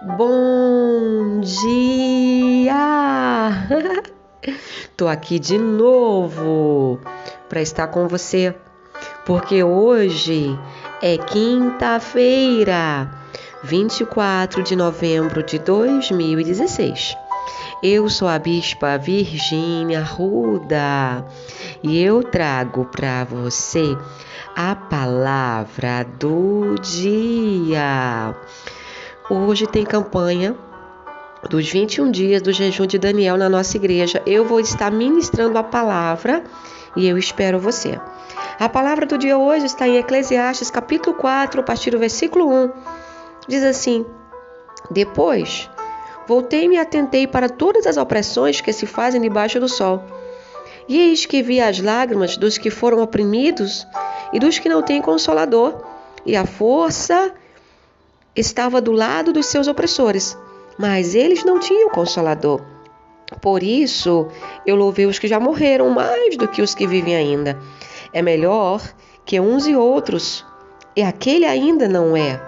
Bom dia! Tô aqui de novo para estar com você, porque hoje é quinta-feira, 24 de novembro de 2016. Eu sou a Bispa Virgínia Arruda e eu trago para você a palavra do dia. Hoje tem campanha dos 21 dias do jejum de Daniel na nossa igreja. Eu vou estar ministrando a palavra e eu espero você. A palavra do dia hoje está em Eclesiastes capítulo 4, a partir do versículo 1. Diz assim: Depois voltei-me e atentei para todas as opressões que se fazem debaixo do sol. E eis que vi as lágrimas dos que foram oprimidos e dos que não têm consolador, e a força estava do lado dos seus opressores, mas eles não tinham consolador. Por isso, eu louvei os que já morreram mais do que os que vivem ainda. É melhor que uns e outros, e aquele ainda não é.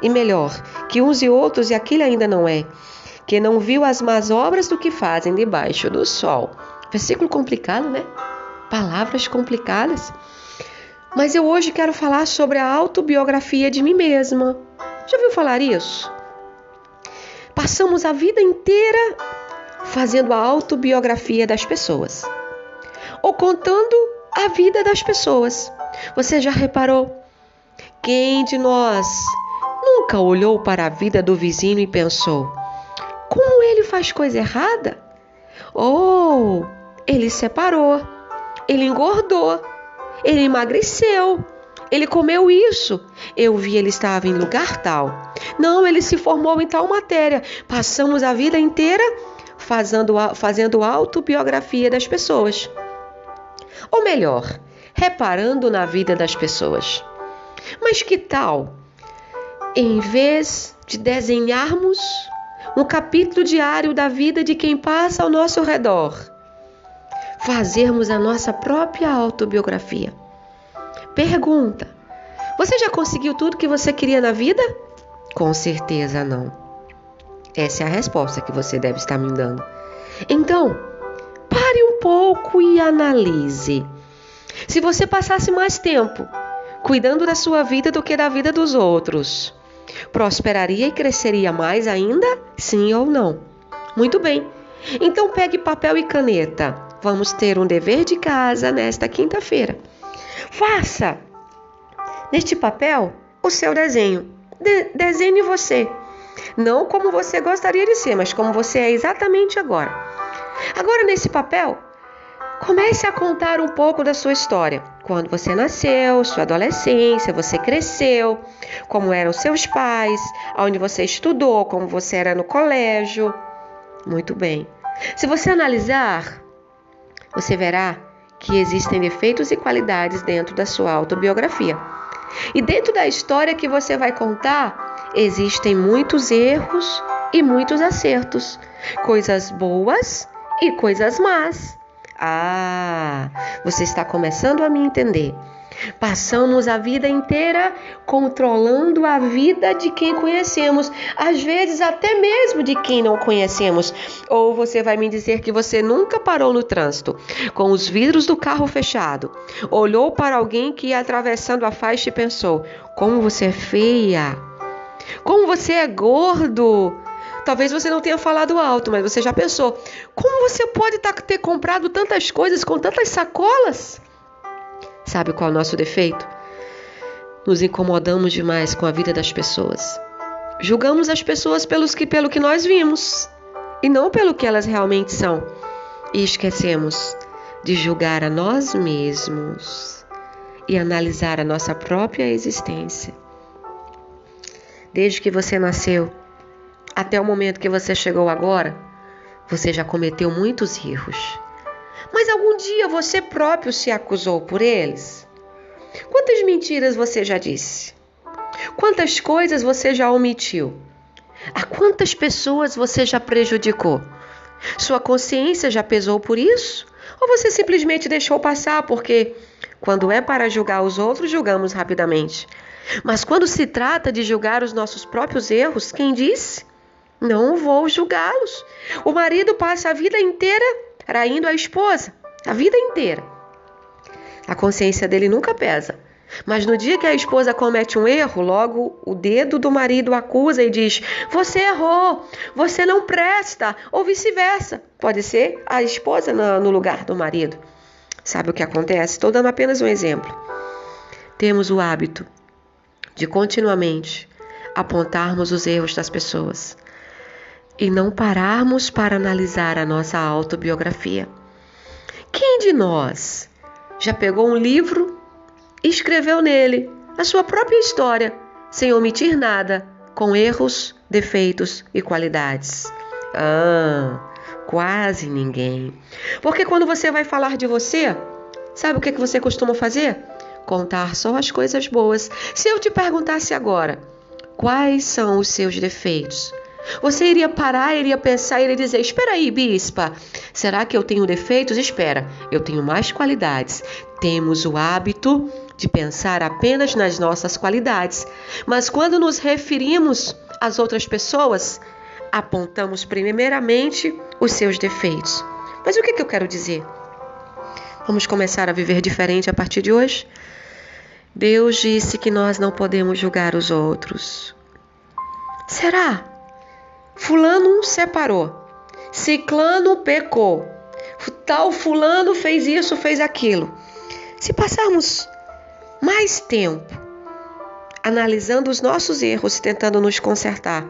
E melhor que uns e outros, e aquele ainda não é, que não viu as más obras do que fazem debaixo do sol. Versículo complicado, né? Palavras complicadas. Mas eu hoje quero falar sobre a autobiografia de mim mesma. Já ouviu falar isso? Passamos a vida inteira fazendo a autobiografia das pessoas, ou contando a vida das pessoas. Você já reparou? Quem de nós nunca olhou para a vida do vizinho e pensou: como ele faz coisa errada? Ou ele separou, ele engordou, ele emagreceu, ele comeu isso, eu vi ele estava em lugar tal. Não, ele se formou em tal matéria. Passamos a vida inteira fazendo autobiografia das pessoas. Ou melhor, reparando na vida das pessoas. Mas que tal, em vez de desenharmos um capítulo diário da vida de quem passa ao nosso redor, fazermos a nossa própria autobiografia? Pergunta: você já conseguiu tudo que você queria na vida? Com certeza não. Essa é a resposta que você deve estar me dando. Então, pare um pouco e analise. Se você passasse mais tempo cuidando da sua vida do que da vida dos outros, prosperaria e cresceria mais ainda? Sim ou não? Muito bem. Então pegue papel e caneta. Vamos ter um dever de casa nesta quinta-feira. Faça neste papel o seu desenho. Desenhe você. Não como você gostaria de ser, mas como você é exatamente agora. Agora, nesse papel, comece a contar um pouco da sua história. Quando você nasceu, sua adolescência, você cresceu, como eram seus pais, onde você estudou, como você era no colégio. Muito bem. Se você analisar, você verá que existem defeitos e qualidades dentro da sua autobiografia. E dentro da história que você vai contar, existem muitos erros e muitos acertos, coisas boas e coisas más. Você está começando a me entender. Passamos a vida inteira controlando a vida de quem conhecemos, às vezes até mesmo de quem não conhecemos. Ou você vai me dizer que você nunca parou no trânsito, com os vidros do carro fechado, olhou para alguém que ia atravessando a faixa e pensou: como você é feia, como você é gordo. Talvez você não tenha falado alto, mas você já pensou: como você pode ter comprado tantas coisas com tantas sacolas? Sabe qual é o nosso defeito? Nos incomodamos demais com a vida das pessoas. Julgamos as pessoas pelo que nós vimos e não pelo que elas realmente são. E esquecemos de julgar a nós mesmos e analisar a nossa própria existência. Desde que você nasceu até o momento que você chegou agora, você já cometeu muitos erros. Mas algum dia você próprio se acusou por eles? Quantas mentiras você já disse? Quantas coisas você já omitiu? A quantas pessoas você já prejudicou? Sua consciência já pesou por isso? Ou você simplesmente deixou passar porque, quando é para julgar os outros, julgamos rapidamente? Mas quando se trata de julgar os nossos próprios erros, quem disse? Não vou julgá-los. O marido passa a vida inteira traindo a esposa. A vida inteira. A consciência dele nunca pesa. Mas no dia que a esposa comete um erro, logo o dedo do marido acusa e diz: você errou, você não presta, ou vice-versa. Pode ser a esposa no lugar do marido. Sabe o que acontece? Estou dando apenas um exemplo. Temos o hábito de continuamente apontarmos os erros das pessoas e não pararmos para analisar a nossa autobiografia. Quem de nós já pegou um livro e escreveu nele a sua própria história, sem omitir nada, com erros, defeitos e qualidades? Quase ninguém. Porque quando você vai falar de você, sabe o que você costuma fazer? Contar só as coisas boas. Se eu te perguntasse agora, quais são os seus defeitos? Você iria parar, iria pensar, iria dizer: espera aí, bispa, será que eu tenho defeitos? Espera, eu tenho mais qualidades. Temos o hábito de pensar apenas nas nossas qualidades, mas quando nos referimos às outras pessoas, apontamos primeiramente os seus defeitos. Mas o que eu quero dizer? Vamos começar a viver diferente a partir de hoje? Deus disse que nós não podemos julgar os outros. Será? Fulano separou, ciclano pecou, tal fulano fez isso, fez aquilo. Se passarmos mais tempo analisando os nossos erros e tentando nos consertar,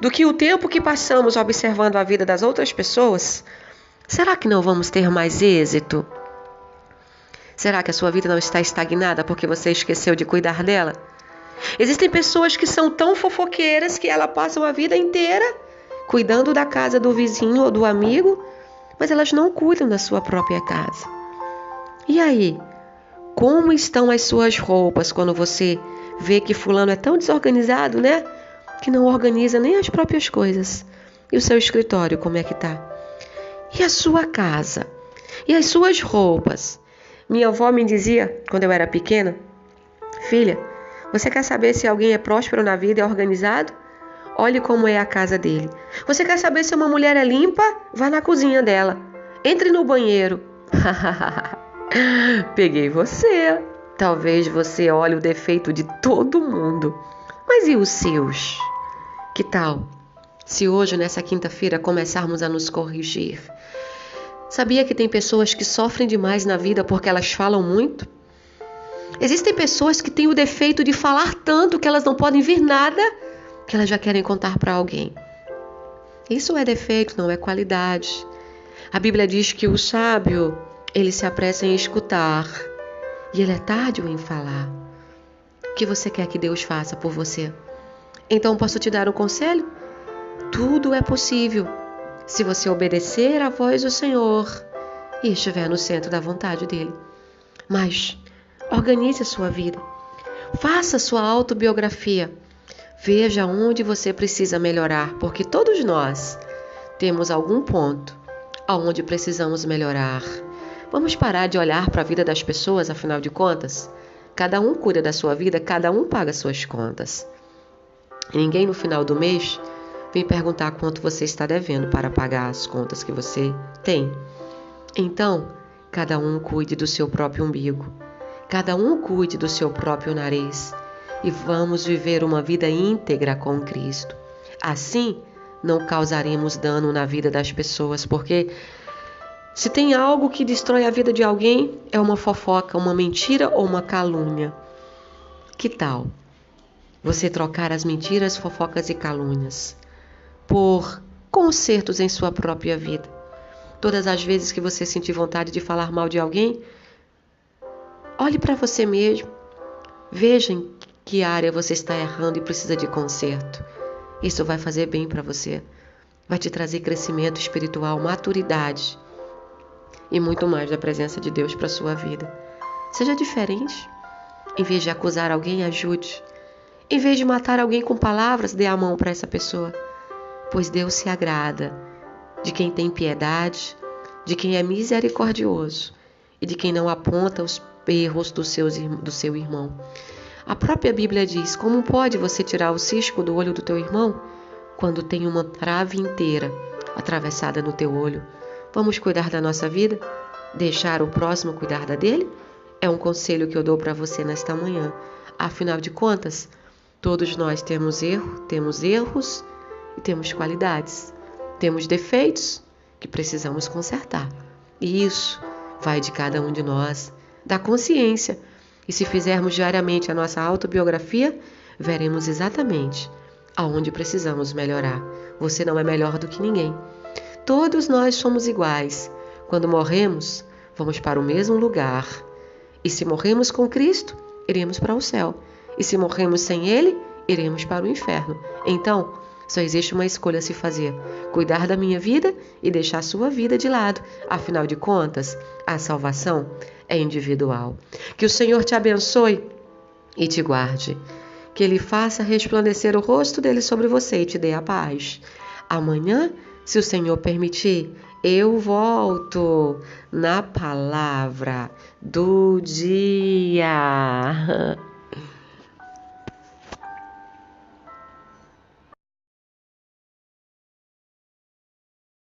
do que o tempo que passamos observando a vida das outras pessoas, será que não vamos ter mais êxito? Será que a sua vida não está estagnada porque você esqueceu de cuidar dela? Existem pessoas que são tão fofoqueiras que elas passam a vida inteira cuidando da casa do vizinho ou do amigo, mas elas não cuidam da sua própria casa. E aí, como estão as suas roupas quando você vê que fulano é tão desorganizado, né? Que não organiza nem as próprias coisas. E o seu escritório, como é que tá? E a sua casa? E as suas roupas? Minha avó me dizia, quando eu era pequena: filha, você quer saber se alguém é próspero na vida e é organizado? Olhe como é a casa dele. Você quer saber se uma mulher é limpa? Vá na cozinha dela. Entre no banheiro. Peguei você. Talvez você olhe o defeito de todo mundo. Mas e os seus? Que tal se hoje, nessa quinta-feira, começarmos a nos corrigir? Sabia que tem pessoas que sofrem demais na vida porque elas falam muito? Existem pessoas que têm o defeito de falar tanto que elas não podem vir nada que elas já querem contar para alguém. Isso é defeito, não é qualidade. A Bíblia diz que o sábio, ele se apressa em escutar e ele é tardio em falar. O que você quer que Deus faça por você? Então posso te dar um conselho? Tudo é possível se você obedecer à voz do Senhor e estiver no centro da vontade dele. Mas organize a sua vida. Faça a sua autobiografia. Veja onde você precisa melhorar, porque todos nós temos algum ponto aonde precisamos melhorar. Vamos parar de olhar para a vida das pessoas, afinal de contas? Cada um cuida da sua vida, cada um paga suas contas. Ninguém no final do mês vem perguntar quanto você está devendo para pagar as contas que você tem. Então, cada um cuide do seu próprio umbigo. Cada um cuide do seu próprio nariz. E vamos viver uma vida íntegra com Cristo. Assim, não causaremos dano na vida das pessoas, porque se tem algo que destrói a vida de alguém, é uma fofoca, uma mentira ou uma calúnia. Que tal você trocar as mentiras, fofocas e calúnias por consertos em sua própria vida? Todas as vezes que você sentir vontade de falar mal de alguém, olhe para você mesmo. Veja em que área você está errando e precisa de conserto. Isso vai fazer bem para você. Vai te trazer crescimento espiritual, maturidade e muito mais da presença de Deus para a sua vida. Seja diferente. Em vez de acusar alguém, ajude. Em vez de matar alguém com palavras, dê a mão para essa pessoa. Pois Deus se agrada de quem tem piedade, de quem é misericordioso e de quem não aponta os erros do seu irmão. A própria Bíblia diz: como pode você tirar o cisco do olho do teu irmão quando tem uma trave inteira atravessada no teu olho? Vamos cuidar da nossa vida? Deixar o próximo cuidar da dele? É um conselho que eu dou para você nesta manhã. Afinal de contas, todos nós temos erros e temos qualidades. Temos defeitos que precisamos consertar. E isso vai de cada um de nós, da consciência. E se fizermos diariamente a nossa autobiografia, veremos exatamente aonde precisamos melhorar. Você não é melhor do que ninguém. Todos nós somos iguais. Quando morremos, vamos para o mesmo lugar. E se morremos com Cristo, iremos para o céu. E se morremos sem Ele, iremos para o inferno. Então, só existe uma escolha a se fazer: cuidar da minha vida e deixar a sua vida de lado. Afinal de contas, a salvação é individual. Que o Senhor te abençoe e te guarde. Que Ele faça resplandecer o rosto dele sobre você e te dê a paz. Amanhã, se o Senhor permitir, eu volto na palavra do dia.